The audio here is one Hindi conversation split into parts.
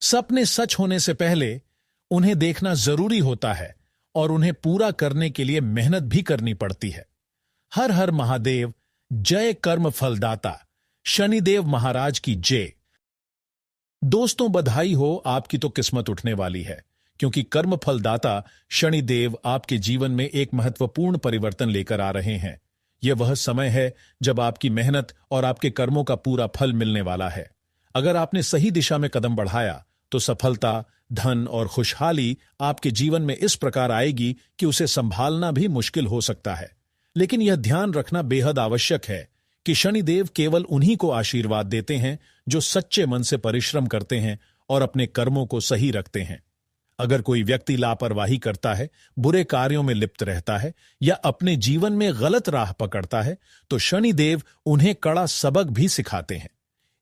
सपने सच होने से पहले उन्हें देखना जरूरी होता है और उन्हें पूरा करने के लिए मेहनत भी करनी पड़ती है। हर हर महादेव, जय कर्म फलदाता, शनिदेव महाराज की जय। दोस्तों, बधाई हो, आपकी तो किस्मत उठने वाली है, क्योंकि कर्म फलदाता शनिदेव आपके जीवन में एक महत्वपूर्ण परिवर्तन लेकर आ रहे हैं। यह वह समय है जब आपकी मेहनत और आपके कर्मों का पूरा फल मिलने वाला है। अगर आपने सही दिशा में कदम बढ़ाया तो सफलता, धन और खुशहाली आपके जीवन में इस प्रकार आएगी कि उसे संभालना भी मुश्किल हो सकता है। लेकिन यह ध्यान रखना बेहद आवश्यक है कि शनिदेव केवल उन्हीं को आशीर्वाद देते हैं जो सच्चे मन से परिश्रम करते हैं और अपने कर्मों को सही रखते हैं। अगर कोई व्यक्ति लापरवाही करता है, बुरे कार्यों में लिप्त रहता है या अपने जीवन में गलत राह पकड़ता है, तो शनिदेव उन्हें कड़ा सबक भी सिखाते हैं।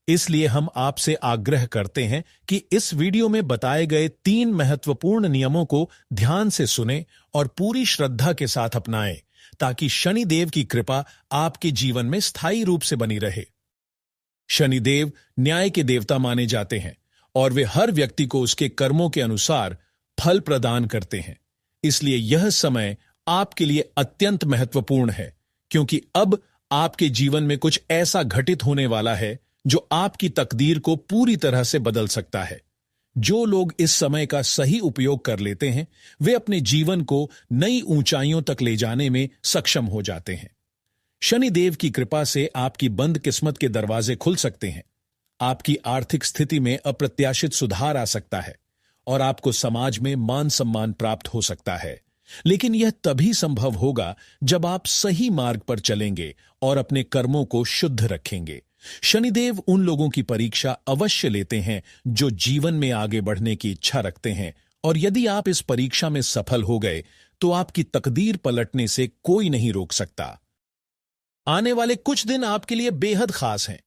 इसलिए हम आपसे आग्रह करते हैं कि इस वीडियो में बताए गए 3 महत्वपूर्ण नियमों को ध्यान से सुनें और पूरी श्रद्धा के साथ अपनाएं, ताकि शनिदेव की कृपा आपके जीवन में स्थायी रूप से बनी रहे। शनिदेव न्याय के देवता माने जाते हैं और वे हर व्यक्ति को उसके कर्मों के अनुसार फल प्रदान करते हैं। इसलिए यह समय आपके लिए अत्यंत महत्वपूर्ण है, क्योंकि अब आपके जीवन में कुछ ऐसा घटित होने वाला है जो आपकी तकदीर को पूरी तरह से बदल सकता है। जो लोग इस समय का सही उपयोग कर लेते हैं, वे अपने जीवन को नई ऊंचाइयों तक ले जाने में सक्षम हो जाते हैं। शनिदेव की कृपा से आपकी बंद किस्मत के दरवाजे खुल सकते हैं, आपकी आर्थिक स्थिति में अप्रत्याशित सुधार आ सकता है और आपको समाज में मान सम्मान प्राप्त हो सकता है। लेकिन यह तभी संभव होगा जब आप सही मार्ग पर चलेंगे और अपने कर्मों को शुद्ध रखेंगे। शनिदेव उन लोगों की परीक्षा अवश्य लेते हैं जो जीवन में आगे बढ़ने की इच्छा रखते हैं, और यदि आप इस परीक्षा में सफल हो गए तो आपकी तकदीर पलटने से कोई नहीं रोक सकता। आने वाले कुछ दिन आपके लिए बेहद खास हैं।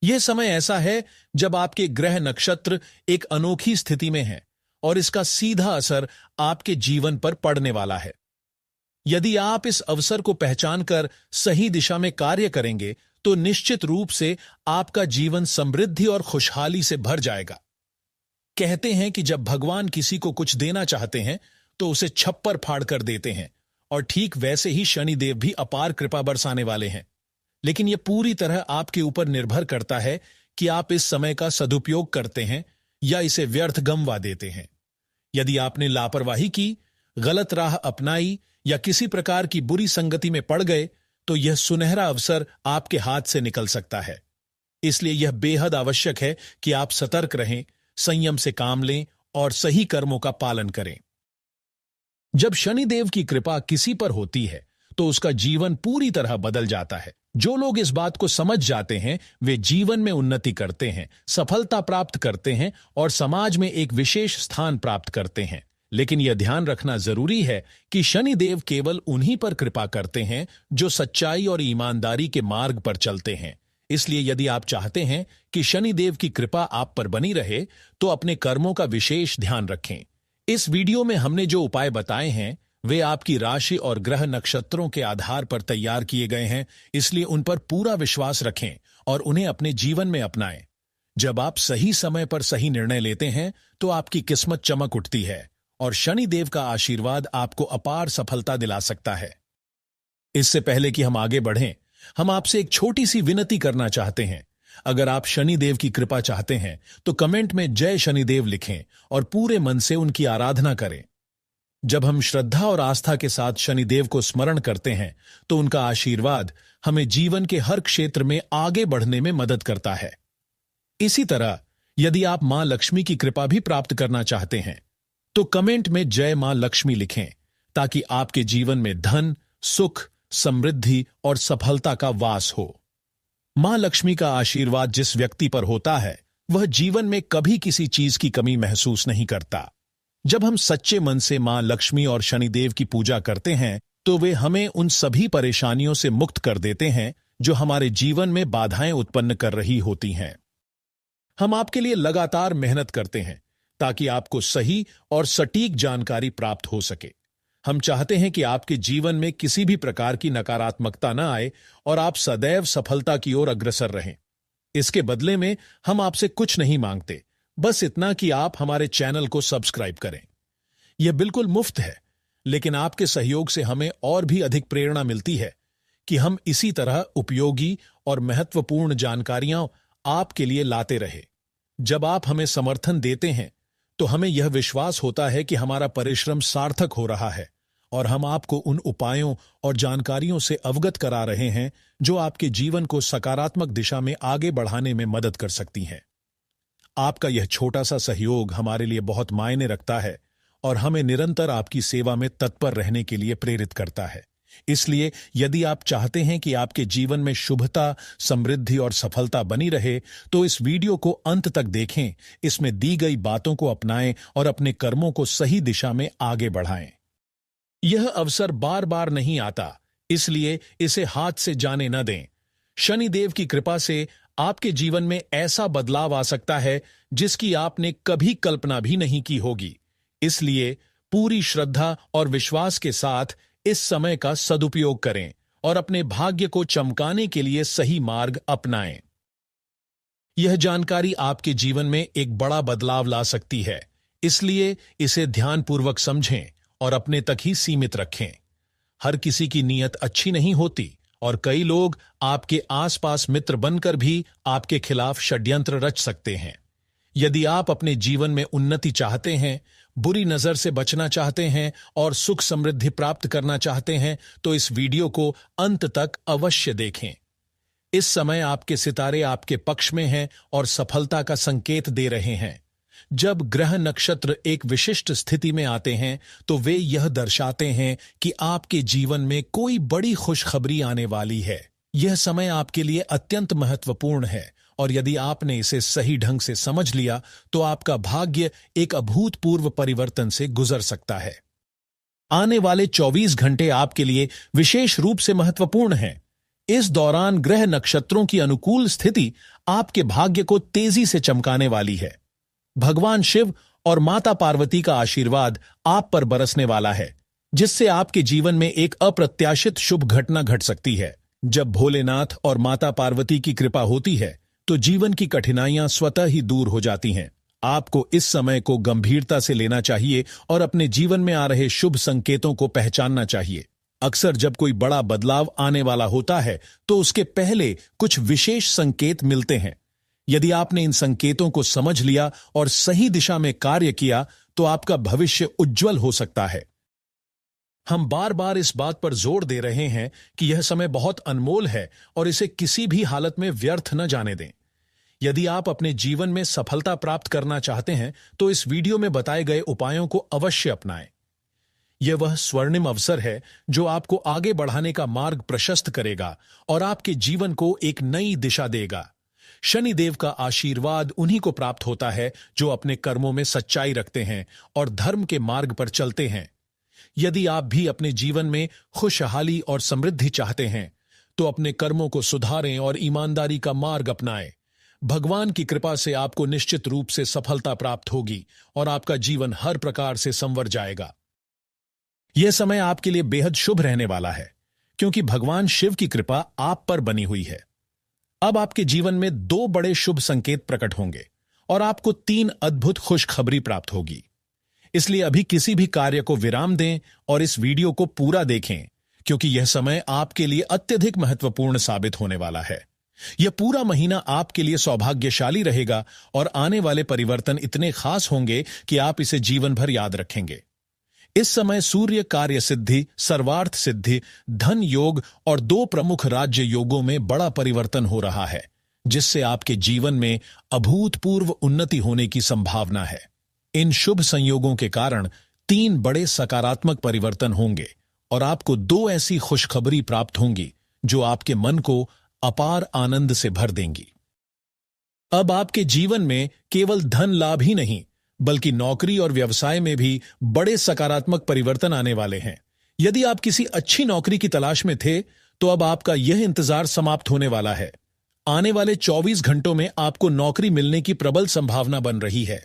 यह समय ऐसा है जब आपके ग्रह नक्षत्र एक अनोखी स्थिति में हैं और इसका सीधा असर आपके जीवन पर पड़ने वाला है। यदि आप इस अवसर को पहचानकर सही दिशा में कार्य करेंगे तो निश्चित रूप से आपका जीवन समृद्धि और खुशहाली से भर जाएगा। कहते हैं कि जब भगवान किसी को कुछ देना चाहते हैं तो उसे छप्पर फाड़ कर देते हैं, और ठीक वैसे ही शनिदेव भी अपार कृपा बरसाने वाले हैं। लेकिन यह पूरी तरह आपके ऊपर निर्भर करता है कि आप इस समय का सदुपयोग करते हैं या इसे व्यर्थ गंवा देते हैं। यदि आपने लापरवाही की, गलत राह अपनाई या किसी प्रकार की बुरी संगति में पड़ गए तो यह सुनहरा अवसर आपके हाथ से निकल सकता है। इसलिए यह बेहद आवश्यक है कि आप सतर्क रहें, संयम से काम लें और सही कर्मों का पालन करें। जब शनिदेव की कृपा किसी पर होती है तो उसका जीवन पूरी तरह बदल जाता है। जो लोग इस बात को समझ जाते हैं वे जीवन में उन्नति करते हैं, सफलता प्राप्त करते हैं और समाज में एक विशेष स्थान प्राप्त करते हैं। लेकिन यह ध्यान रखना जरूरी है कि शनिदेव केवल उन्हीं पर कृपा करते हैं जो सच्चाई और ईमानदारी के मार्ग पर चलते हैं। इसलिए यदि आप चाहते हैं कि शनिदेव की कृपा आप पर बनी रहे तो अपने कर्मों का विशेष ध्यान रखें। इस वीडियो में हमने जो उपाय बताए हैं वे आपकी राशि और ग्रह नक्षत्रों के आधार पर तैयार किए गए हैं, इसलिए उन पर पूरा विश्वास रखें और उन्हें अपने जीवन में अपनाएं। जब आप सही समय पर सही निर्णय लेते हैं तो आपकी किस्मत चमक उठती है और शनिदेव का आशीर्वाद आपको अपार सफलता दिला सकता है। इससे पहले कि हम आगे बढ़ें, हम आपसे एक छोटी सी विनती करना चाहते हैं। अगर आप शनिदेव की कृपा चाहते हैं तो कमेंट में जय शनिदेव लिखें और पूरे मन से उनकी आराधना करें। जब हम श्रद्धा और आस्था के साथ शनिदेव को स्मरण करते हैं तो उनका आशीर्वाद हमें जीवन के हर क्षेत्र में आगे बढ़ने में मदद करता है। इसी तरह यदि आप मां लक्ष्मी की कृपा भी प्राप्त करना चाहते हैं तो कमेंट में जय मां लक्ष्मी लिखें, ताकि आपके जीवन में धन, सुख, समृद्धि और सफलता का वास हो। मां लक्ष्मी का आशीर्वाद जिस व्यक्ति पर होता है वह जीवन में कभी किसी चीज की कमी महसूस नहीं करता। जब हम सच्चे मन से मां लक्ष्मी और शनिदेव की पूजा करते हैं तो वे हमें उन सभी परेशानियों से मुक्त कर देते हैं जो हमारे जीवन में बाधाएं उत्पन्न कर रही होती हैं। हम आपके लिए लगातार मेहनत करते हैं ताकि आपको सही और सटीक जानकारी प्राप्त हो सके। हम चाहते हैं कि आपके जीवन में किसी भी प्रकार की नकारात्मकता न आए और आप सदैव सफलता की ओर अग्रसर रहें। इसके बदले में हम आपसे कुछ नहीं मांगते, बस इतना कि आप हमारे चैनल को सब्सक्राइब करें। यह बिल्कुल मुफ्त है, लेकिन आपके सहयोग से हमें और भी अधिक प्रेरणा मिलती है कि हम इसी तरह उपयोगी और महत्वपूर्ण जानकारियां आपके लिए लाते रहे। जब आप हमें समर्थन देते हैं तो हमें यह विश्वास होता है कि हमारा परिश्रम सार्थक हो रहा है और हम आपको उन उपायों और जानकारियों से अवगत करा रहे हैं जो आपके जीवन को सकारात्मक दिशा में आगे बढ़ाने में मदद कर सकती हैं। आपका यह छोटा सा सहयोग हमारे लिए बहुत मायने रखता है और हमें निरंतर आपकी सेवा में तत्पर रहने के लिए प्रेरित करता है। इसलिए यदि आप चाहते हैं कि आपके जीवन में शुभता, समृद्धि और सफलता बनी रहे, तो इस वीडियो को अंत तक देखें, इसमें दी गई बातों को अपनाएं और अपने कर्मों को सही दिशा में आगे बढ़ाएं। यह अवसर बार बार नहीं आता, इसलिए इसे हाथ से जाने न दें। शनिदेव की कृपा से आपके जीवन में ऐसा बदलाव आ सकता है जिसकी आपने कभी कल्पना भी नहीं की होगी। इसलिए पूरी श्रद्धा और विश्वास के साथ इस समय का सदुपयोग करें और अपने भाग्य को चमकाने के लिए सही मार्ग अपनाएं। यह जानकारी आपके जीवन में एक बड़ा बदलाव ला सकती है, इसलिए इसे ध्यानपूर्वक समझें और अपने तक ही सीमित रखें। हर किसी की नीयत अच्छी नहीं होती और कई लोग आपके आसपास मित्र बनकर भी आपके खिलाफ षड्यंत्र रच सकते हैं। यदि आप अपने जीवन में उन्नति चाहते हैं, बुरी नजर से बचना चाहते हैं और सुख समृद्धि प्राप्त करना चाहते हैं, तो इस वीडियो को अंत तक अवश्य देखें। इस समय आपके सितारे आपके पक्ष में हैं और सफलता का संकेत दे रहे हैं। जब ग्रह नक्षत्र एक विशिष्ट स्थिति में आते हैं तो वे यह दर्शाते हैं कि आपके जीवन में कोई बड़ी खुशखबरी आने वाली है। यह समय आपके लिए अत्यंत महत्वपूर्ण है और यदि आपने इसे सही ढंग से समझ लिया तो आपका भाग्य एक अभूतपूर्व परिवर्तन से गुजर सकता है। आने वाले 24 घंटे आपके लिए विशेष रूप से महत्वपूर्ण हैं। इस दौरान ग्रह नक्षत्रों की अनुकूल स्थिति आपके भाग्य को तेजी से चमकाने वाली है। भगवान शिव और माता पार्वती का आशीर्वाद आप पर बरसने वाला है, जिससे आपके जीवन में एक अप्रत्याशित शुभ घटना घट सकती है। जब भोलेनाथ और माता पार्वती की कृपा होती है तो जीवन की कठिनाइयां स्वतः ही दूर हो जाती हैं। आपको इस समय को गंभीरता से लेना चाहिए और अपने जीवन में आ रहे शुभ संकेतों को पहचानना चाहिए। अक्सर जब कोई बड़ा बदलाव आने वाला होता है तो उसके पहले कुछ विशेष संकेत मिलते हैं। यदि आपने इन संकेतों को समझ लिया और सही दिशा में कार्य किया तो आपका भविष्य उज्जवल हो सकता है। हम बार बार इस बात पर जोर दे रहे हैं कि यह समय बहुत अनमोल है और इसे किसी भी हालत में व्यर्थ न जाने दें। यदि आप अपने जीवन में सफलता प्राप्त करना चाहते हैं तो इस वीडियो में बताए गए उपायों को अवश्य अपनाएं। यह वह स्वर्णिम अवसर है जो आपको आगे बढ़ाने का मार्ग प्रशस्त करेगा और आपके जीवन को एक नई दिशा देगा। शनिदेव का आशीर्वाद उन्हीं को प्राप्त होता है जो अपने कर्मों में सच्चाई रखते हैं और धर्म के मार्ग पर चलते हैं। यदि आप भी अपने जीवन में खुशहाली और समृद्धि चाहते हैं तो अपने कर्मों को सुधारें और ईमानदारी का मार्ग अपनाएं। भगवान की कृपा से आपको निश्चित रूप से सफलता प्राप्त होगी और आपका जीवन हर प्रकार से संवर जाएगा। यह समय आपके लिए बेहद शुभ रहने वाला है क्योंकि भगवान शिव की कृपा आप पर बनी हुई है। अब आपके जीवन में 2 बड़े शुभ संकेत प्रकट होंगे और आपको 3 अद्भुत खुशखबरी प्राप्त होगी। इसलिए अभी किसी भी कार्य को विराम दें और इस वीडियो को पूरा देखें, क्योंकि यह समय आपके लिए अत्यधिक महत्वपूर्ण साबित होने वाला है। यह पूरा महीना आपके लिए सौभाग्यशाली रहेगा और आने वाले परिवर्तन इतने खास होंगे कि आप इसे जीवन भर याद रखेंगे। इस समय सूर्य कार्य सिद्धि, सर्वार्थ सिद्धि, धन योग और 2 प्रमुख राज्य योगों में बड़ा परिवर्तन हो रहा है, जिससे आपके जीवन में अभूतपूर्व उन्नति होने की संभावना है। इन शुभ संयोगों के कारण 3 बड़े सकारात्मक परिवर्तन होंगे और आपको 2 ऐसी खुशखबरी प्राप्त होंगी जो आपके मन को अपार आनंद से भर देंगी। अब आपके जीवन में केवल धन लाभ ही नहीं बल्कि नौकरी और व्यवसाय में भी बड़े सकारात्मक परिवर्तन आने वाले हैं। यदि आप किसी अच्छी नौकरी की तलाश में थे तो अब आपका यह इंतजार समाप्त होने वाला है। आने वाले 24 घंटों में आपको नौकरी मिलने की प्रबल संभावना बन रही है।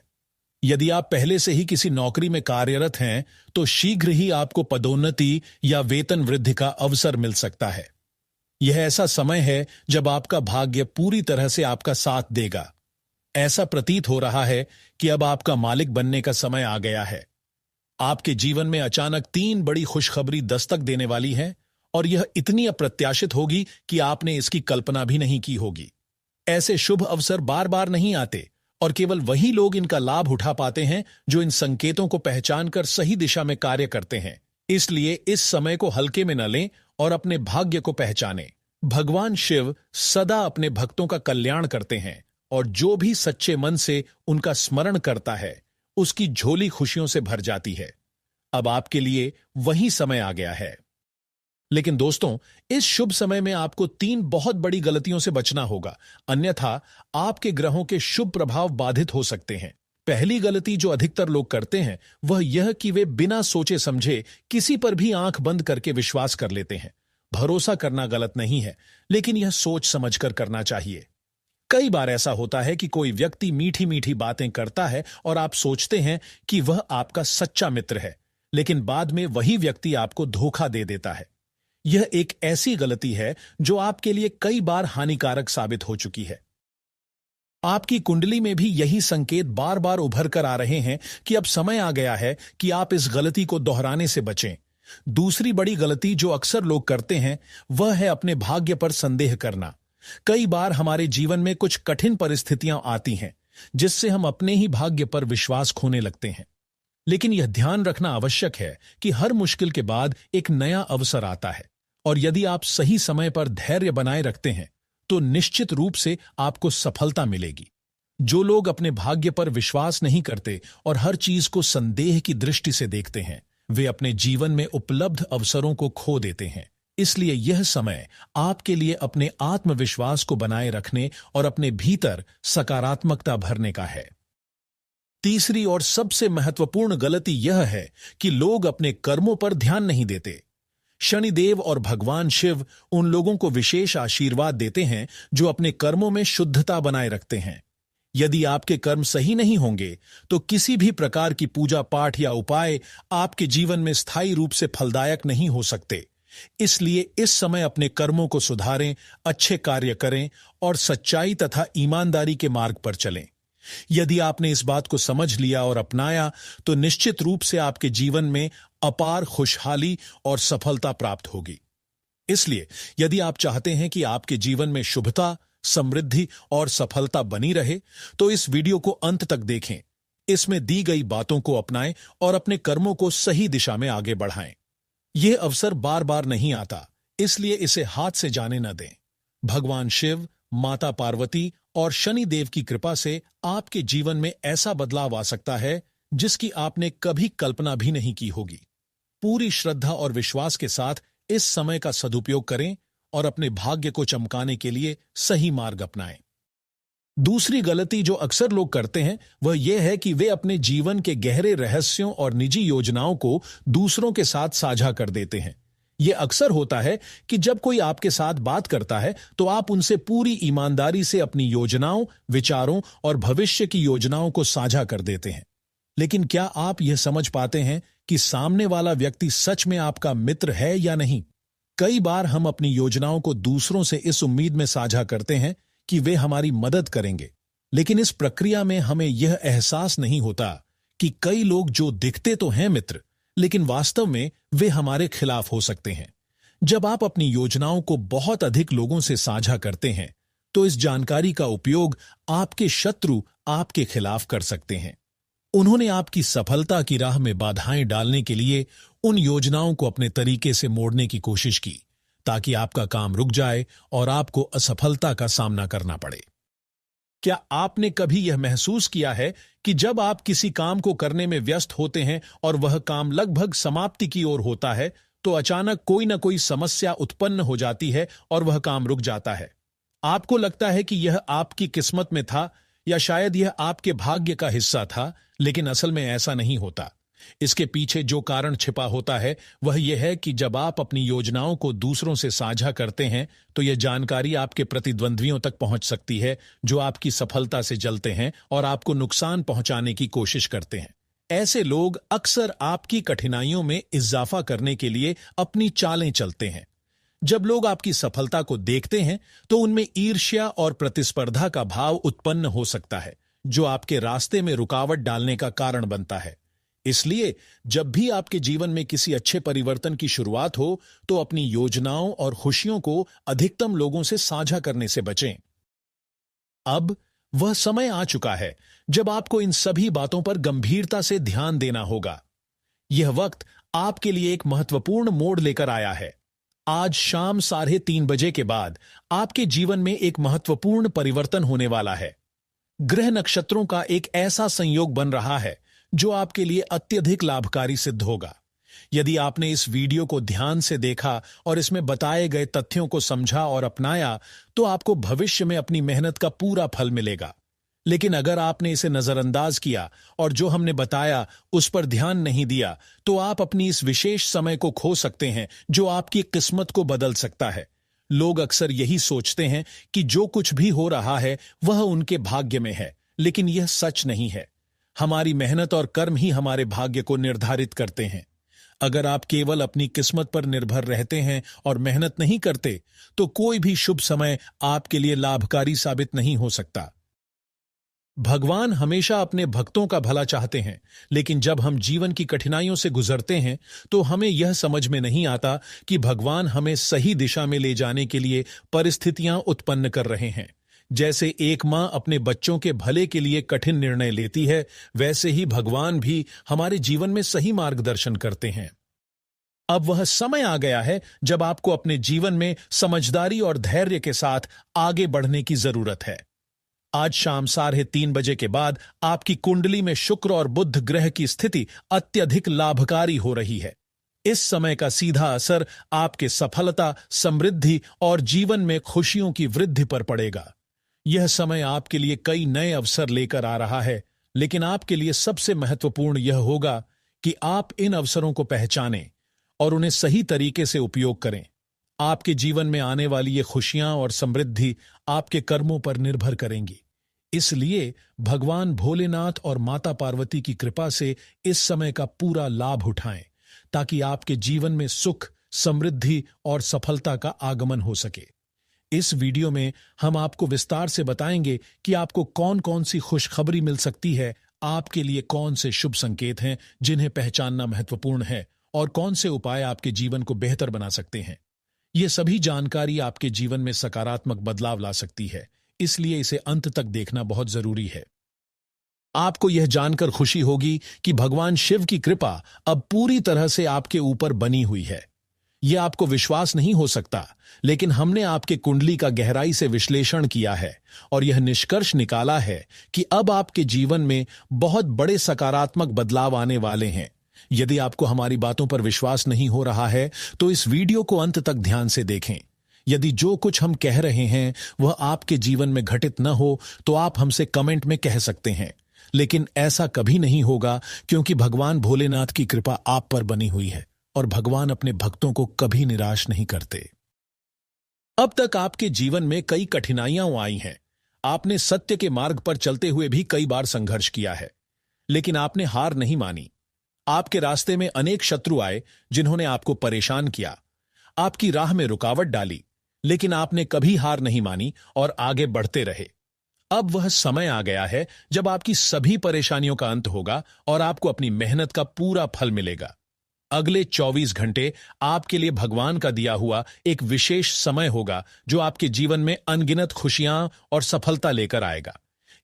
यदि आप पहले से ही किसी नौकरी में कार्यरत हैं तो शीघ्र ही आपको पदोन्नति या वेतन वृद्धि का अवसर मिल सकता है। यह ऐसा समय है जब आपका भाग्य पूरी तरह से आपका साथ देगा। ऐसा प्रतीत हो रहा है कि अब आपका मालिक बनने का समय आ गया है। आपके जीवन में अचानक 3 बड़ी खुशखबरी दस्तक देने वाली है और यह इतनी अप्रत्याशित होगी कि आपने इसकी कल्पना भी नहीं की होगी। ऐसे शुभ अवसर बार बार नहीं आते और केवल वही लोग इनका लाभ उठा पाते हैं जो इन संकेतों को पहचानकर सही दिशा में कार्य करते हैं। इसलिए इस समय को हल्के में न लें और अपने भाग्य को पहचानें। भगवान शिव सदा अपने भक्तों का कल्याण करते हैं और जो भी सच्चे मन से उनका स्मरण करता है उसकी झोली खुशियों से भर जाती है। अब आपके लिए वही समय आ गया है। लेकिन दोस्तों, इस शुभ समय में आपको 3 बहुत बड़ी गलतियों से बचना होगा, अन्यथा आपके ग्रहों के शुभ प्रभाव बाधित हो सकते हैं। पहली गलती जो अधिकतर लोग करते हैं वह यह कि वे बिना सोचे समझे किसी पर भी आंख बंद करके विश्वास कर लेते हैं। भरोसा करना गलत नहीं है, लेकिन यह सोच समझकर करना चाहिए। कई बार ऐसा होता है कि कोई व्यक्ति मीठी मीठी बातें करता है और आप सोचते हैं कि वह आपका सच्चा मित्र है, लेकिन बाद में वही व्यक्ति आपको धोखा दे देता है। यह एक ऐसी गलती है जो आपके लिए कई बार हानिकारक साबित हो चुकी है। आपकी कुंडली में भी यही संकेत बार बार उभर कर आ रहे हैं कि अब समय आ गया है कि आप इस गलती को दोहराने से बचें। दूसरी बड़ी गलती जो अक्सर लोग करते हैं वह है अपने भाग्य पर संदेह करना। कई बार हमारे जीवन में कुछ कठिन परिस्थितियां आती हैं जिससे हम अपने ही भाग्य पर विश्वास खोने लगते हैं। लेकिन यह ध्यान रखना आवश्यक है कि हर मुश्किल के बाद एक नया अवसर आता है और यदि आप सही समय पर धैर्य बनाए रखते हैं तो निश्चित रूप से आपको सफलता मिलेगी। जो लोग अपने भाग्य पर विश्वास नहीं करते और हर चीज को संदेह की दृष्टि से देखते हैं वे अपने जीवन में उपलब्ध अवसरों को खो देते हैं। इसलिए यह समय आपके लिए अपने आत्मविश्वास को बनाए रखने और अपने भीतर सकारात्मकता भरने का है। तीसरी और सबसे महत्वपूर्ण गलती यह है कि लोग अपने कर्मों पर ध्यान नहीं देते। शनिदेव और भगवान शिव उन लोगों को विशेष आशीर्वाद देते हैं जो अपने कर्मों में शुद्धता बनाए रखते हैं। यदि आपके कर्म सही नहीं होंगे तो किसी भी प्रकार की पूजा पाठ या उपाय आपके जीवन में स्थायी रूप से फलदायक नहीं हो सकते। इसलिए इस समय अपने कर्मों को सुधारें, अच्छे कार्य करें और सच्चाई तथा ईमानदारी के मार्ग पर चलें। यदि आपने इस बात को समझ लिया और अपनाया तो निश्चित रूप से आपके जीवन में अपार खुशहाली और सफलता प्राप्त होगी। इसलिए यदि आप चाहते हैं कि आपके जीवन में शुभता, समृद्धि और सफलता बनी रहे तो इस वीडियो को अंत तक देखें। इसमें दी गई बातों को अपनाएं और अपने कर्मों को सही दिशा में आगे बढ़ाएं। यह अवसर बार बार नहीं आता, इसलिए इसे हाथ से जाने न दें। भगवान शिव, माता पार्वती और शनि देव की कृपा से आपके जीवन में ऐसा बदलाव आ सकता है जिसकी आपने कभी कल्पना भी नहीं की होगी। पूरी श्रद्धा और विश्वास के साथ इस समय का सदुपयोग करें और अपने भाग्य को चमकाने के लिए सही मार्ग अपनाएं। दूसरी गलती जो अक्सर लोग करते हैं वह यह है कि वे अपने जीवन के गहरे रहस्यों और निजी योजनाओं को दूसरों के साथ साझा कर देते हैं। यह अक्सर होता है कि जब कोई आपके साथ बात करता है तो आप उनसे पूरी ईमानदारी से अपनी योजनाओं, विचारों और भविष्य की योजनाओं को साझा कर देते हैं। लेकिन क्या आप यह समझ पाते हैं कि सामने वाला व्यक्ति सच में आपका मित्र है या नहीं? कई बार हम अपनी योजनाओं को दूसरों से इस उम्मीद में साझा करते हैं कि वे हमारी मदद करेंगे, लेकिन इस प्रक्रिया में हमें यह एहसास नहीं होता कि कई लोग जो दिखते तो हैं मित्र, लेकिन वास्तव में वे हमारे खिलाफ हो सकते हैं। जब आप अपनी योजनाओं को बहुत अधिक लोगों से साझा करते हैं तो इस जानकारी का उपयोग आपके शत्रु आपके खिलाफ कर सकते हैं। उन्होंने आपकी सफलता की राह में बाधाएं डालने के लिए उन योजनाओं को अपने तरीके से मोड़ने की कोशिश की ताकि आपका काम रुक जाए और आपको असफलता का सामना करना पड़े। क्या आपने कभी यह महसूस किया है कि जब आप किसी काम को करने में व्यस्त होते हैं और वह काम लगभग समाप्ति की ओर होता है तो अचानक कोई न कोई समस्या उत्पन्न हो जाती है और वह काम रुक जाता है? आपको लगता है कि यह आपकी किस्मत में था या शायद यह आपके भाग्य का हिस्सा था, लेकिन असल में ऐसा नहीं होता। इसके पीछे जो कारण छिपा होता है वह यह है कि जब आप अपनी योजनाओं को दूसरों से साझा करते हैं तो यह जानकारी आपके प्रतिद्वंद्वियों तक पहुंच सकती है जो आपकी सफलता से जलते हैं और आपको नुकसान पहुंचाने की कोशिश करते हैं। ऐसे लोग अक्सर आपकी कठिनाइयों में इजाफा करने के लिए अपनी चालें चलते हैं। जब लोग आपकी सफलता को देखते हैं तो उनमें ईर्ष्या और प्रतिस्पर्धा का भाव उत्पन्न हो सकता है जो आपके रास्ते में रुकावट डालने का कारण बनता है। इसलिए जब भी आपके जीवन में किसी अच्छे परिवर्तन की शुरुआत हो, तो अपनी योजनाओं और खुशियों को अधिकतम लोगों से साझा करने से बचें। अब वह समय आ चुका है जब आपको इन सभी बातों पर गंभीरता से ध्यान देना होगा। यह वक्त आपके लिए एक महत्वपूर्ण मोड़ लेकर आया है। आज शाम 3:30 बजे के बाद आपके जीवन में एक महत्वपूर्ण परिवर्तन होने वाला है। ग्रह नक्षत्रों का एक ऐसा संयोग बन रहा है जो आपके लिए अत्यधिक लाभकारी सिद्ध होगा। यदि आपने इस वीडियो को ध्यान से देखा और इसमें बताए गए तथ्यों को समझा और अपनाया, तो आपको भविष्य में अपनी मेहनत का पूरा फल मिलेगा। लेकिन अगर आपने इसे नजरअंदाज किया और जो हमने बताया उस पर ध्यान नहीं दिया, तो आप अपनी इस विशेष समय को खो सकते हैं जो आपकी किस्मत को बदल सकता है। लोग अक्सर यही सोचते हैं कि जो कुछ भी हो रहा है वह उनके भाग्य में है, लेकिन यह सच नहीं है। हमारी मेहनत और कर्म ही हमारे भाग्य को निर्धारित करते हैं। अगर आप केवल अपनी किस्मत पर निर्भर रहते हैं और मेहनत नहीं करते, तो कोई भी शुभ समय आपके लिए लाभकारी साबित नहीं हो सकता। भगवान हमेशा अपने भक्तों का भला चाहते हैं, लेकिन जब हम जीवन की कठिनाइयों से गुजरते हैं तो हमें यह समझ में नहीं आता कि भगवान हमें सही दिशा में ले जाने के लिए परिस्थितियां उत्पन्न कर रहे हैं। जैसे एक मां अपने बच्चों के भले के लिए कठिन निर्णय लेती है, वैसे ही भगवान भी हमारे जीवन में सही मार्गदर्शन करते हैं। अब वह समय आ गया है जब आपको अपने जीवन में समझदारी और धैर्य के साथ आगे बढ़ने की जरूरत है। आज शाम 3:30 बजे के बाद आपकी कुंडली में शुक्र और बुध ग्रह की स्थिति अत्यधिक लाभकारी हो रही है। इस समय का सीधा असर आपके सफलता, समृद्धि और जीवन में खुशियों की वृद्धि पर पड़ेगा। यह समय आपके लिए कई नए अवसर लेकर आ रहा है, लेकिन आपके लिए सबसे महत्वपूर्ण यह होगा कि आप इन अवसरों को पहचानें और उन्हें सही तरीके से उपयोग करें। आपके जीवन में आने वाली ये खुशियां और समृद्धि आपके कर्मों पर निर्भर करेंगी। इसलिए भगवान भोलेनाथ और माता पार्वती की कृपा से इस समय का पूरा लाभ उठाएं, ताकि आपके जीवन में सुख, समृद्धि और सफलता का आगमन हो सके। इस वीडियो में हम आपको विस्तार से बताएंगे कि आपको कौन कौन सी खुशखबरी मिल सकती है, आपके लिए कौन से शुभ संकेत हैं जिन्हें पहचानना महत्वपूर्ण है, और कौन से उपाय आपके जीवन को बेहतर बना सकते हैं। ये सभी जानकारी आपके जीवन में सकारात्मक बदलाव ला सकती है, इसलिए इसे अंत तक देखना बहुत जरूरी है। आपको यह जानकर खुशी होगी कि भगवान शिव की कृपा अब पूरी तरह से आपके ऊपर बनी हुई है। यह आपको विश्वास नहीं हो सकता, लेकिन हमने आपके कुंडली का गहराई से विश्लेषण किया है और यह निष्कर्ष निकाला है कि अब आपके जीवन में बहुत बड़े सकारात्मक बदलाव आने वाले हैं। यदि आपको हमारी बातों पर विश्वास नहीं हो रहा है, तो इस वीडियो को अंत तक ध्यान से देखें। यदि जो कुछ हम कह रहे हैं वह आपके जीवन में घटित न हो, तो आप हमसे कमेंट में कह सकते हैं, लेकिन ऐसा कभी नहीं होगा, क्योंकि भगवान भोलेनाथ की कृपा आप पर बनी हुई है और भगवान अपने भक्तों को कभी निराश नहीं करते। अब तक आपके जीवन में कई कठिनाइयां आई हैं। आपने सत्य के मार्ग पर चलते हुए भी कई बार संघर्ष किया है, लेकिन आपने हार नहीं मानी। आपके रास्ते में अनेक शत्रु आए जिन्होंने आपको परेशान किया, आपकी राह में रुकावट डाली, लेकिन आपने कभी हार नहीं मानी और आगे बढ़ते रहे। अब वह समय आ गया है जब आपकी सभी परेशानियों का अंत होगा और आपको अपनी मेहनत का पूरा फल मिलेगा। अगले 24 घंटे आपके लिए भगवान का दिया हुआ एक विशेष समय होगा, जो आपके जीवन में अनगिनत खुशियां और सफलता लेकर आएगा।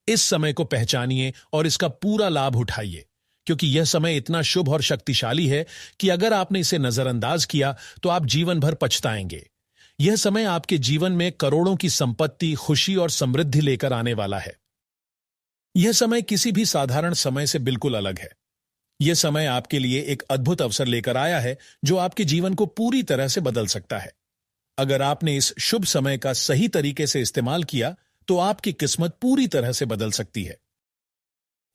इस समय को पहचानिए और इसका पूरा लाभ उठाइए, क्योंकि यह समय इतना शुभ और शक्तिशाली है कि अगर आपने इसे नजरअंदाज किया तो आप जीवन भर पछताएंगे। यह समय आपके जीवन में करोड़ों की संपत्ति, खुशी और समृद्धि लेकर आने वाला है। यह समय किसी भी साधारण समय से बिल्कुल अलग है। यह समय आपके लिए एक अद्भुत अवसर लेकर आया है जो आपके जीवन को पूरी तरह से बदल सकता है। अगर आपने इस शुभ समय का सही तरीके से इस्तेमाल किया तो आपकी किस्मत पूरी तरह से बदल सकती है।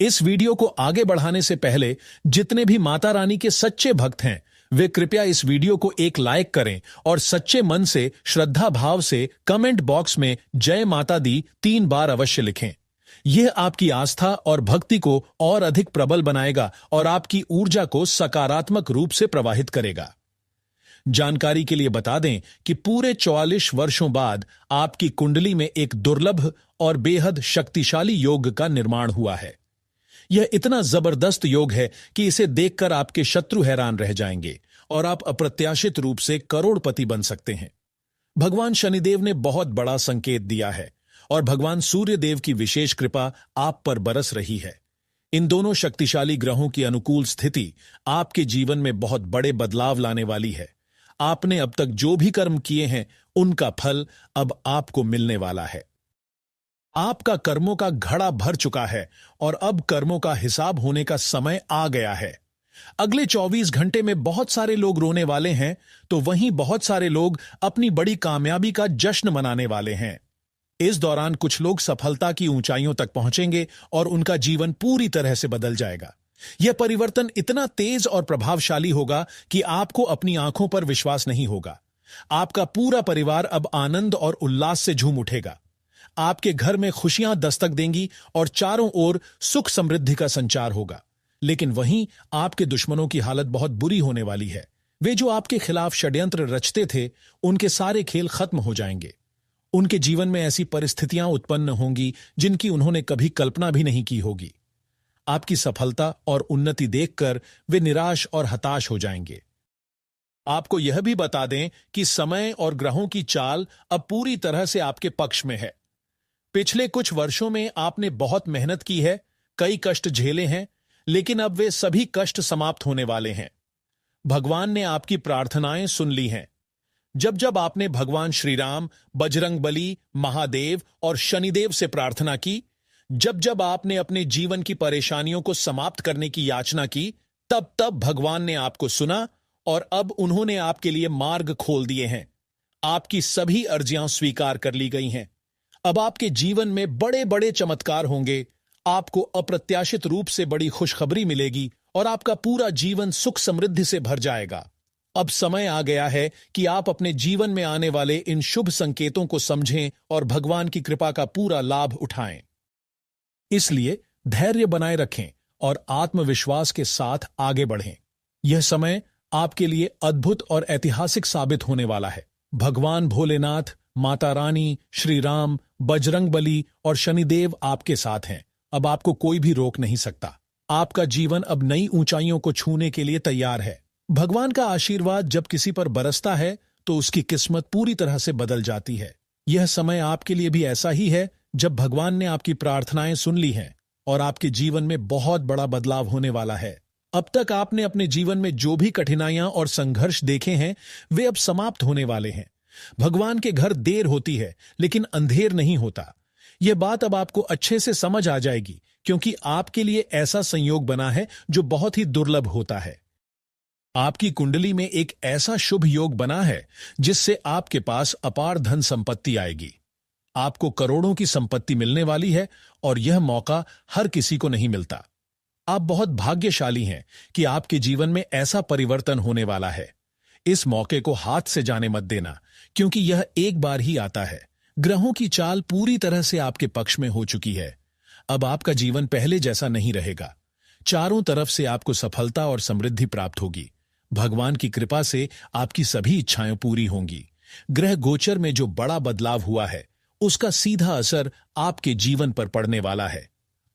इस वीडियो को आगे बढ़ाने से पहले जितने भी माता रानी के सच्चे भक्त हैं, वे कृपया इस वीडियो को एक लाइक करें और सच्चे मन से, श्रद्धा भाव से कमेंट बॉक्स में जय माता दी 3 बार अवश्य लिखें। यह आपकी आस्था और भक्ति को और अधिक प्रबल बनाएगा और आपकी ऊर्जा को सकारात्मक रूप से प्रवाहित करेगा। जानकारी के लिए बता दें कि पूरे 44 वर्षों बाद आपकी कुंडली में एक दुर्लभ और बेहद शक्तिशाली योग का निर्माण हुआ है। यह इतना जबरदस्त योग है कि इसे देखकर आपके शत्रु हैरान रह जाएंगे और आप अप्रत्याशित रूप से करोड़पति बन सकते हैं। भगवान शनिदेव ने बहुत बड़ा संकेत दिया है और भगवान सूर्य देव की विशेष कृपा आप पर बरस रही है। इन दोनों शक्तिशाली ग्रहों की अनुकूल स्थिति आपके जीवन में बहुत बड़े बदलाव लाने वाली है। आपने अब तक जो भी कर्म किए हैं उनका फल अब आपको मिलने वाला है। आपका कर्मों का घड़ा भर चुका है और अब कर्मों का हिसाब होने का समय आ गया है। अगले 24 घंटे में बहुत सारे लोग रोने वाले हैं, तो वहीं बहुत सारे लोग अपनी बड़ी कामयाबी का जश्न मनाने वाले हैं। इस दौरान कुछ लोग सफलता की ऊंचाइयों तक पहुंचेंगे और उनका जीवन पूरी तरह से बदल जाएगा। यह परिवर्तन इतना तेज और प्रभावशाली होगा कि आपको अपनी आंखों पर विश्वास नहीं होगा। आपका पूरा परिवार अब आनंद और उल्लास से झूम उठेगा। आपके घर में खुशियां दस्तक देंगी और चारों ओर सुख समृद्धि का संचार होगा। लेकिन वहीं आपके दुश्मनों की हालत बहुत बुरी होने वाली है। वे जो आपके खिलाफ षड्यंत्र रचते थे, उनके सारे खेल खत्म हो जाएंगे। उनके जीवन में ऐसी परिस्थितियां उत्पन्न होंगी जिनकी उन्होंने कभी कल्पना भी नहीं की होगी। आपकी सफलता और उन्नति देखकर वे निराश और हताश हो जाएंगे। आपको यह भी बता दें कि समय और ग्रहों की चाल अब पूरी तरह से आपके पक्ष में है। पिछले कुछ वर्षों में आपने बहुत मेहनत की है, कई कष्ट झेले हैं, लेकिन अब वे सभी कष्ट समाप्त होने वाले हैं। भगवान ने आपकी प्रार्थनाएं सुन ली हैं। जब जब आपने भगवान श्री राम, बजरंगबली, महादेव और शनिदेव से प्रार्थना की, जब जब आपने अपने जीवन की परेशानियों को समाप्त करने की याचना की, तब तब भगवान ने आपको सुना और अब उन्होंने आपके लिए मार्ग खोल दिए हैं। आपकी सभी अर्जियां स्वीकार कर ली गई हैं। अब आपके जीवन में बड़े बड़े चमत्कार होंगे। आपको अप्रत्याशित रूप से बड़ी खुशखबरी मिलेगी और आपका पूरा जीवन सुख समृद्धि से भर जाएगा। अब समय आ गया है कि आप अपने जीवन में आने वाले इन शुभ संकेतों को समझें और भगवान की कृपा का पूरा लाभ उठाएं। इसलिए धैर्य बनाए रखें और आत्मविश्वास के साथ आगे बढ़ें। यह समय आपके लिए अद्भुत और ऐतिहासिक साबित होने वाला है। भगवान भोलेनाथ, माता रानी, श्री राम, बजरंगबली और शनिदेव आपके साथ हैं। अब आपको कोई भी रोक नहीं सकता। आपका जीवन अब नई ऊंचाइयों को छूने के लिए तैयार है। भगवान का आशीर्वाद जब किसी पर बरसता है तो उसकी किस्मत पूरी तरह से बदल जाती है। यह समय आपके लिए भी ऐसा ही है जब भगवान ने आपकी प्रार्थनाएं सुन ली हैं और आपके जीवन में बहुत बड़ा बदलाव होने वाला है। अब तक आपने अपने जीवन में जो भी कठिनाइयां और संघर्ष देखे हैं, वे अब समाप्त होने वाले हैं। भगवान के घर देर होती है लेकिन अंधेर नहीं होता। यह बात अब आपको अच्छे से समझ आ जाएगी, क्योंकि आपके लिए ऐसा संयोग बना है जो बहुत ही दुर्लभ होता है। आपकी कुंडली में एक ऐसा शुभ योग बना है जिससे आपके पास अपार धन संपत्ति आएगी। आपको करोड़ों की संपत्ति मिलने वाली है और यह मौका हर किसी को नहीं मिलता। आप बहुत भाग्यशाली हैं कि आपके जीवन में ऐसा परिवर्तन होने वाला है। इस मौके को हाथ से जाने मत देना, क्योंकि यह एक बार ही आता है। ग्रहों की चाल पूरी तरह से आपके पक्ष में हो चुकी है। अब आपका जीवन पहले जैसा नहीं रहेगा। चारों तरफ से आपको सफलता और समृद्धि प्राप्त होगी। भगवान की कृपा से आपकी सभी इच्छाएं पूरी होंगी। ग्रह गोचर में जो बड़ा बदलाव हुआ है, उसका सीधा असर आपके जीवन पर पड़ने वाला है।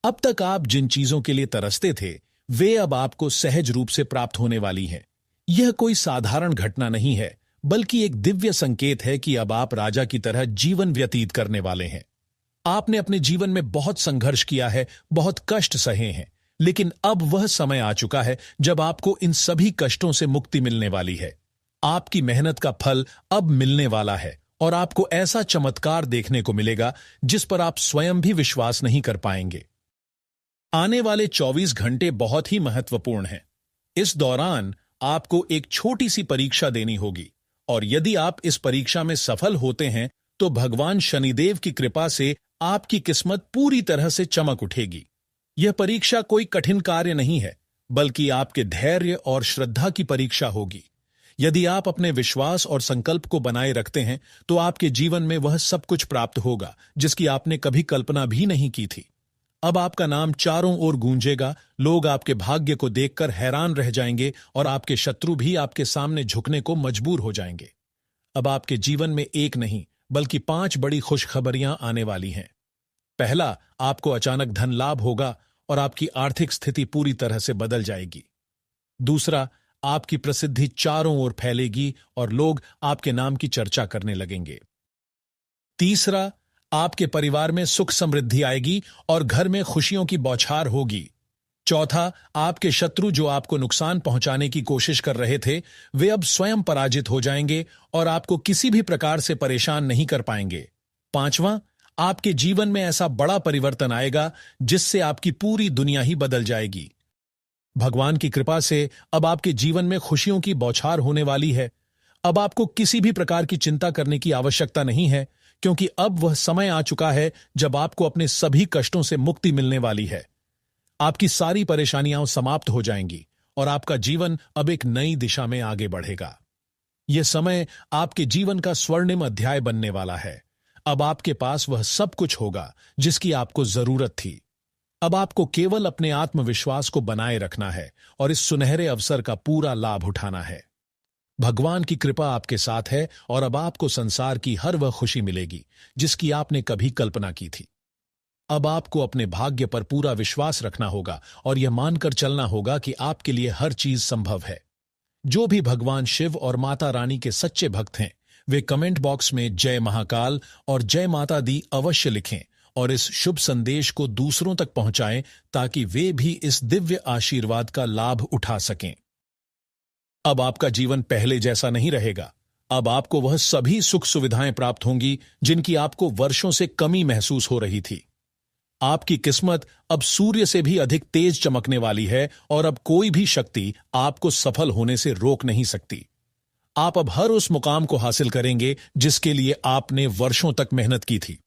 अब तक आप जिन चीजों के लिए तरसते थे, वे अब आपको सहज रूप से प्राप्त होने वाली हैं। यह कोई साधारण घटना नहीं है, बल्कि एक दिव्य संकेत है कि अब आप राजा की तरह जीवन व्यतीत करने वाले हैं। आपने अपने जीवन में बहुत संघर्ष किया है, बहुत कष्ट सहे हैं, लेकिन अब वह समय आ चुका है जब आपको इन सभी कष्टों से मुक्ति मिलने वाली है। आपकी मेहनत का फल अब मिलने वाला है और आपको ऐसा चमत्कार देखने को मिलेगा जिस पर आप स्वयं भी विश्वास नहीं कर पाएंगे। आने वाले 24 घंटे बहुत ही महत्वपूर्ण हैं। इस दौरान आपको एक छोटी सी परीक्षा देनी होगी और यदि आप इस परीक्षा में सफल होते हैं तो भगवान शनिदेव की कृपा से आपकी किस्मत पूरी तरह से चमक उठेगी। यह परीक्षा कोई कठिन कार्य नहीं है, बल्कि आपके धैर्य और श्रद्धा की परीक्षा होगी। यदि आप अपने विश्वास और संकल्प को बनाए रखते हैं तो आपके जीवन में वह सब कुछ प्राप्त होगा जिसकी आपने कभी कल्पना भी नहीं की थी। अब आपका नाम चारों ओर गूंजेगा, लोग आपके भाग्य को देखकर हैरान रह जाएंगे और आपके शत्रु भी आपके सामने झुकने को मजबूर हो जाएंगे। अब आपके जीवन में एक नहीं बल्कि 5 बड़ी खुशखबरियां आने वाली हैं। पहला, आपको अचानक धन लाभ होगा और आपकी आर्थिक स्थिति पूरी तरह से बदल जाएगी। दूसरा, आपकी प्रसिद्धि चारों ओर फैलेगी और लोग आपके नाम की चर्चा करने लगेंगे। तीसरा, आपके परिवार में सुख समृद्धि आएगी और घर में खुशियों की बौछार होगी। चौथा, आपके शत्रु जो आपको नुकसान पहुंचाने की कोशिश कर रहे थे, वे अब स्वयं पराजित हो जाएंगे और आपको किसी भी प्रकार से परेशान नहीं कर पाएंगे। पांचवां, आपके जीवन में ऐसा बड़ा परिवर्तन आएगा जिससे आपकी पूरी दुनिया ही बदल जाएगी। भगवान की कृपा से अब आपके जीवन में खुशियों की बौछार होने वाली है। अब आपको किसी भी प्रकार की चिंता करने की आवश्यकता नहीं है, क्योंकि अब वह समय आ चुका है जब आपको अपने सभी कष्टों से मुक्ति मिलने वाली है। आपकी सारी परेशानियां समाप्त हो जाएंगी और आपका जीवन अब एक नई दिशा में आगे बढ़ेगा। यह समय आपके जीवन का स्वर्णिम अध्याय बनने वाला है। अब आपके पास वह सब कुछ होगा जिसकी आपको जरूरत थी। अब आपको केवल अपने आत्मविश्वास को बनाए रखना है और इस सुनहरे अवसर का पूरा लाभ उठाना है। भगवान की कृपा आपके साथ है और अब आपको संसार की हर वह खुशी मिलेगी जिसकी आपने कभी कल्पना की थी। अब आपको अपने भाग्य पर पूरा विश्वास रखना होगा और यह मानकर चलना होगा कि आपके लिए हर चीज संभव है। जो भी भगवान शिव और माता रानी के सच्चे भक्त हैं, वे कमेंट बॉक्स में जय महाकाल और जय माता दी अवश्य लिखें और इस शुभ संदेश को दूसरों तक पहुंचाएं ताकि वे भी इस दिव्य आशीर्वाद का लाभ उठा सकें। अब आपका जीवन पहले जैसा नहीं रहेगा। अब आपको वह सभी सुख सुविधाएं प्राप्त होंगी जिनकी आपको वर्षों से कमी महसूस हो रही थी। आपकी किस्मत अब सूर्य से भी अधिक तेज चमकने वाली है और अब कोई भी शक्ति आपको सफल होने से रोक नहीं सकती। आप अब हर उस मुकाम को हासिल करेंगे जिसके लिए आपने वर्षों तक मेहनत की थी।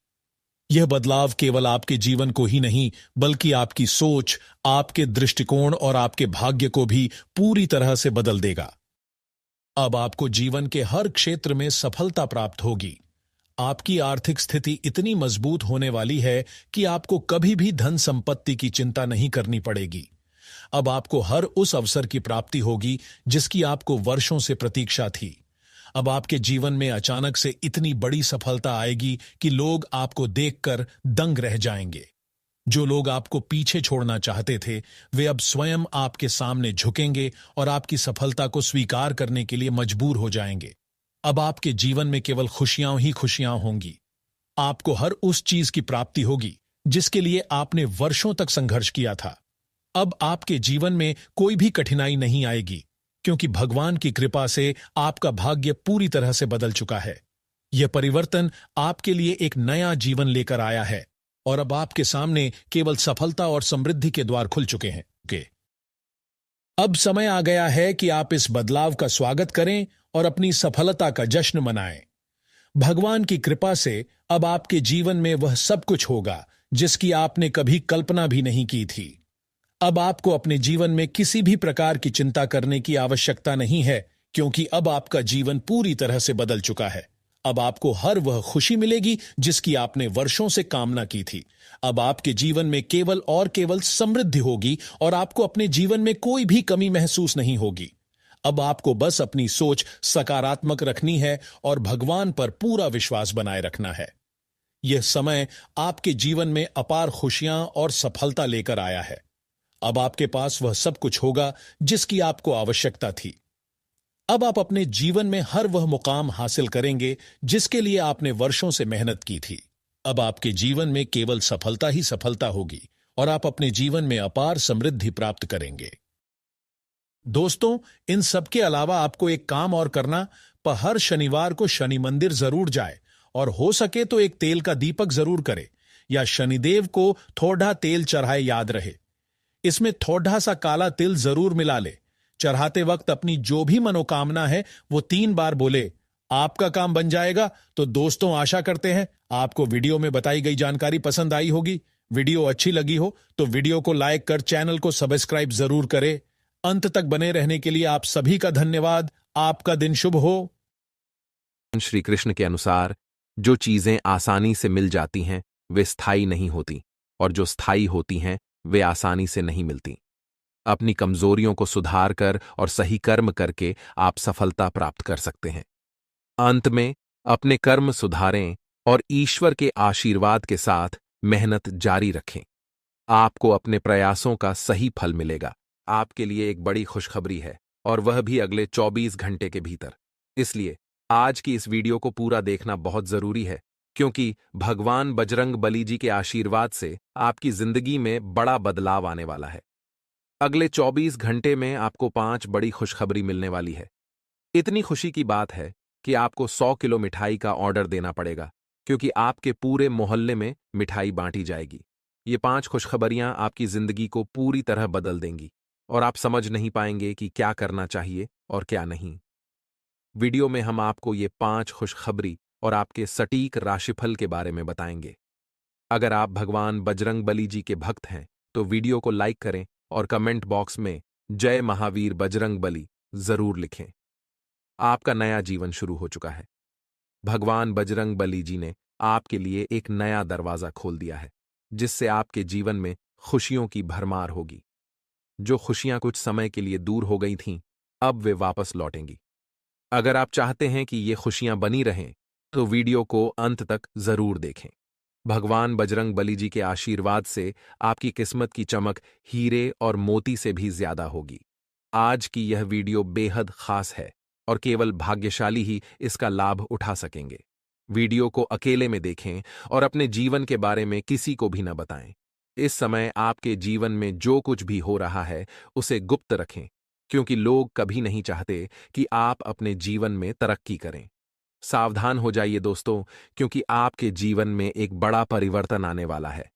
यह बदलाव केवल आपके जीवन को ही नहीं बल्कि आपकी सोच, आपके दृष्टिकोण और आपके भाग्य को भी पूरी तरह से बदल देगा। अब आपको जीवन के हर क्षेत्र में सफलता प्राप्त होगी। आपकी आर्थिक स्थिति इतनी मजबूत होने वाली है कि आपको कभी भी धन संपत्ति की चिंता नहीं करनी पड़ेगी। अब आपको हर उस अवसर की प्राप्ति होगी जिसकी आपको वर्षों से प्रतीक्षा थी। अब आपके जीवन में अचानक से इतनी बड़ी सफलता आएगी कि लोग आपको देखकर दंग रह जाएंगे। जो लोग आपको पीछे छोड़ना चाहते थे, वे अब स्वयं आपके सामने झुकेंगे और आपकी सफलता को स्वीकार करने के लिए मजबूर हो जाएंगे। अब आपके जीवन में केवल खुशियां ही खुशियां होंगी। आपको हर उस चीज की प्राप्ति होगी जिसके लिए आपने वर्षों तक संघर्ष किया था। अब आपके जीवन में कोई भी कठिनाई नहीं आएगी, क्योंकि भगवान की कृपा से आपका भाग्य पूरी तरह से बदल चुका है। यह परिवर्तन आपके लिए एक नया जीवन लेकर आया है और अब आपके सामने केवल सफलता और समृद्धि के द्वार खुल चुके हैं। अब समय आ गया है कि आप इस बदलाव का स्वागत करें और अपनी सफलता का जश्न मनाएं। भगवान की कृपा से अब आपके जीवन में वह सब कुछ होगा जिसकी आपने कभी कल्पना भी नहीं की थी। अब आपको अपने जीवन में किसी भी प्रकार की चिंता करने की आवश्यकता नहीं है, क्योंकि अब आपका जीवन पूरी तरह से बदल चुका है। अब आपको हर वह खुशी मिलेगी जिसकी आपने वर्षों से कामना की थी। अब आपके जीवन में केवल और केवल समृद्धि होगी और आपको अपने जीवन में कोई भी कमी महसूस नहीं होगी। अब आपको बस अपनी सोच सकारात्मक रखनी है और भगवान पर पूरा विश्वास बनाए रखना है। यह समय आपके जीवन में अपार खुशियां और सफलता लेकर आया है। अब आपके पास वह सब कुछ होगा जिसकी आपको आवश्यकता थी। अब आप अपने जीवन में हर वह मुकाम हासिल करेंगे जिसके लिए आपने वर्षों से मेहनत की थी। अब आपके जीवन में केवल सफलता ही सफलता होगी और आप अपने जीवन में अपार समृद्धि प्राप्त करेंगे। दोस्तों, इन सब के अलावा आपको एक काम और करना, पर हर शनिवार को शनि मंदिर जरूर जाए और हो सके तो एक तेल का दीपक जरूर करे या शनिदेव को थोड़ा तेल चढ़ाए। याद रहे, इसमें थोड़ा सा काला तिल जरूर मिला ले। चढ़ाते वक्त अपनी जो भी मनोकामना है वो 3 बार बोले, आपका काम बन जाएगा। तो दोस्तों, आशा करते हैं आपको वीडियो में बताई गई जानकारी पसंद आई होगी। वीडियो अच्छी लगी हो तो वीडियो को लाइक कर चैनल को सब्सक्राइब जरूर करें। अंत तक बने रहने के लिए आप सभी का धन्यवाद। आपका दिन शुभ हो। श्री कृष्ण के अनुसार जो चीजें आसानी से मिल जाती हैं वे स्थायी नहीं होती और जो स्थायी होती हैं वे आसानी से नहीं मिलती। अपनी कमजोरियों को सुधार कर और सही कर्म करके आप सफलता प्राप्त कर सकते हैं। अंत में अपने कर्म सुधारें और ईश्वर के आशीर्वाद के साथ मेहनत जारी रखें। आपको अपने प्रयासों का सही फल मिलेगा। आपके लिए एक बड़ी खुशखबरी है, और वह भी अगले 24 घंटे के भीतर। इसलिए आज की इस वीडियो को पूरा देखना बहुत जरूरी है, क्योंकि भगवान बजरंग बली जी के आशीर्वाद से आपकी जिंदगी में बड़ा बदलाव आने वाला है। अगले 24 घंटे में आपको 5 बड़ी खुशखबरी मिलने वाली है। इतनी खुशी की बात है कि आपको 100 किलो मिठाई का ऑर्डर देना पड़ेगा, क्योंकि आपके पूरे मोहल्ले में मिठाई बांटी जाएगी। ये 5 खुशखबरियां आपकी जिंदगी को पूरी तरह बदल देंगी, और आप समझ नहीं पाएंगे कि क्या करना चाहिए और क्या नहीं। वीडियो में हम आपको ये 5 खुशखबरी और आपके सटीक राशिफल के बारे में बताएंगे। अगर आप भगवान बजरंग बली जी के भक्त हैं तो वीडियो को लाइक करें और कमेंट बॉक्स में जय महावीर बजरंग बली जरूर लिखें। आपका नया जीवन शुरू हो चुका है। भगवान बजरंग बली जी ने आपके लिए एक नया दरवाजा खोल दिया है, जिससे आपके जीवन में खुशियों की भरमार होगी। जो खुशियां कुछ समय के लिए दूर हो गई थीं, अब वे वापस लौटेंगी। अगर आप चाहते हैं कि ये खुशियां बनी रहें, तो वीडियो को अंत तक जरूर देखें। भगवान बजरंग बली जी के आशीर्वाद से आपकी किस्मत की चमक हीरे और मोती से भी ज्यादा होगी। आज की यह वीडियो बेहद खास है, और केवल भाग्यशाली ही इसका लाभ उठा सकेंगे। वीडियो को अकेले में देखें और अपने जीवन के बारे में किसी को भी न बताएं। इस समय आपके जीवन में जो कुछ भी हो रहा है उसे गुप्त रखें, क्योंकि लोग कभी नहीं चाहते कि आप अपने जीवन में तरक्की करें। सावधान हो जाइए दोस्तों, क्योंकि आपके जीवन में एक बड़ा परिवर्तन आने वाला है।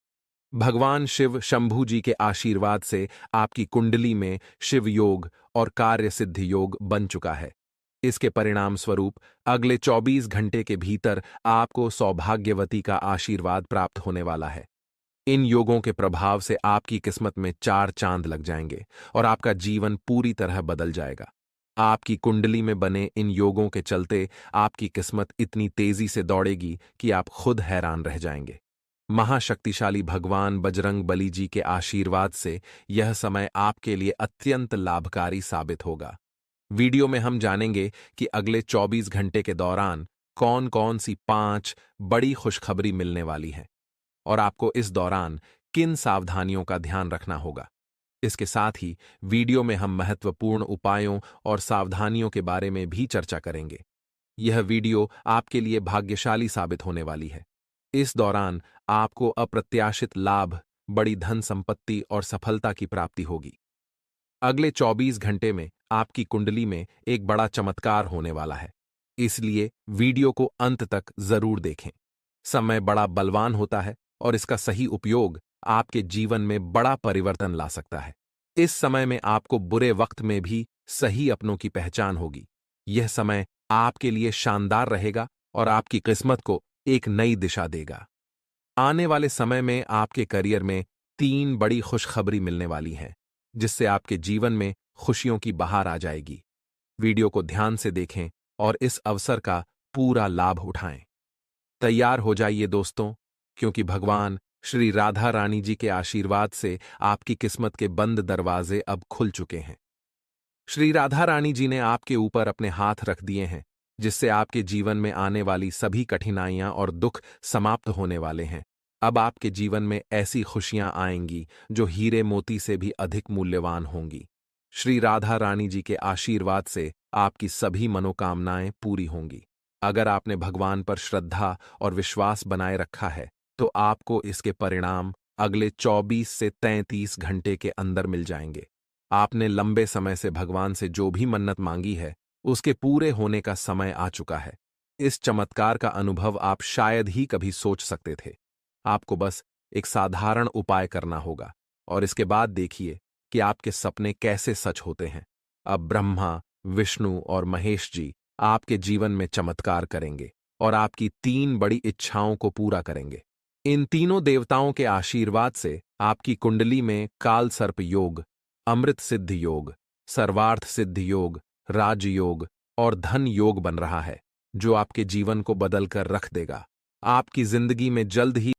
भगवान शिव शंभू जी के आशीर्वाद से आपकी कुंडली में शिव योग और कार्य सिद्धि योग बन चुका है। इसके परिणाम स्वरूप अगले 24 घंटे के भीतर आपको सौभाग्यवती का आशीर्वाद प्राप्त होने वाला है। इन योगों के प्रभाव से आपकी किस्मत में 4 चांद लग जाएंगे और आपका जीवन पूरी तरह बदल जाएगा। आपकी कुंडली में बने इन योगों के चलते आपकी किस्मत इतनी तेजी से दौड़ेगी कि आप खुद हैरान रह जाएंगे। महाशक्तिशाली भगवान बजरंग बली जी के आशीर्वाद से यह समय आपके लिए अत्यंत लाभकारी साबित होगा। वीडियो में हम जानेंगे कि अगले 24 घंटे के दौरान कौन कौन सी 5 बड़ी खुशखबरी मिलने वाली हैं, और आपको इस दौरान किन सावधानियों का ध्यान रखना होगा। इसके साथ ही वीडियो में हम महत्वपूर्ण उपायों और सावधानियों के बारे में भी चर्चा करेंगे। यह वीडियो आपके लिए भाग्यशाली साबित होने वाली है। इस दौरान आपको अप्रत्याशित लाभ, बड़ी धन संपत्ति और सफलता की प्राप्ति होगी। अगले 24 घंटे में आपकी कुंडली में एक बड़ा चमत्कार होने वाला है, इसलिए वीडियो को अंत तक जरूर देखें। समय बड़ा बलवान होता है, और इसका सही उपयोग आपके जीवन में बड़ा परिवर्तन ला सकता है। इस समय में आपको बुरे वक्त में भी सही अपनों की पहचान होगी। यह समय आपके लिए शानदार रहेगा और आपकी किस्मत को एक नई दिशा देगा। आने वाले समय में आपके करियर में 3 बड़ी खुशखबरी मिलने वाली हैं, जिससे आपके जीवन में खुशियों की बहार आ जाएगी। वीडियो को ध्यान से देखें और इस अवसर का पूरा लाभ उठाएं। तैयार हो जाइए दोस्तों, क्योंकि भगवान श्री राधा रानी जी के आशीर्वाद से आपकी किस्मत के बंद दरवाजे अब खुल चुके हैं। श्री राधा रानी जी ने आपके ऊपर अपने हाथ रख दिए हैं, जिससे आपके जीवन में आने वाली सभी कठिनाइयां और दुख समाप्त होने वाले हैं। अब आपके जीवन में ऐसी खुशियां आएंगी जो हीरे मोती से भी अधिक मूल्यवान होंगी। श्री राधा रानी जी के आशीर्वाद से आपकी सभी मनोकामनाएं पूरी होंगी। अगर आपने भगवान पर श्रद्धा और विश्वास बनाए रखा है, तो आपको इसके परिणाम अगले 24 से 33 घंटे के अंदर मिल जाएंगे। आपने लंबे समय से भगवान से जो भी मन्नत मांगी है, उसके पूरे होने का समय आ चुका है। इस चमत्कार का अनुभव आप शायद ही कभी सोच सकते थे। आपको बस एक साधारण उपाय करना होगा, और इसके बाद देखिए कि आपके सपने कैसे सच होते हैं। अब ब्रह्मा, विष्णु और महेश जी आपके जीवन में चमत्कार करेंगे और आपकी 3 बड़ी इच्छाओं को पूरा करेंगे। इन तीनों देवताओं के आशीर्वाद से आपकी कुंडली में काल सर्प योग, अमृत सिद्ध योग, सर्वार्थ सिद्ध योग, राजयोग और धन योग बन रहा है, जो आपके जीवन को बदल कर रख देगा। आपकी जिंदगी में जल्द ही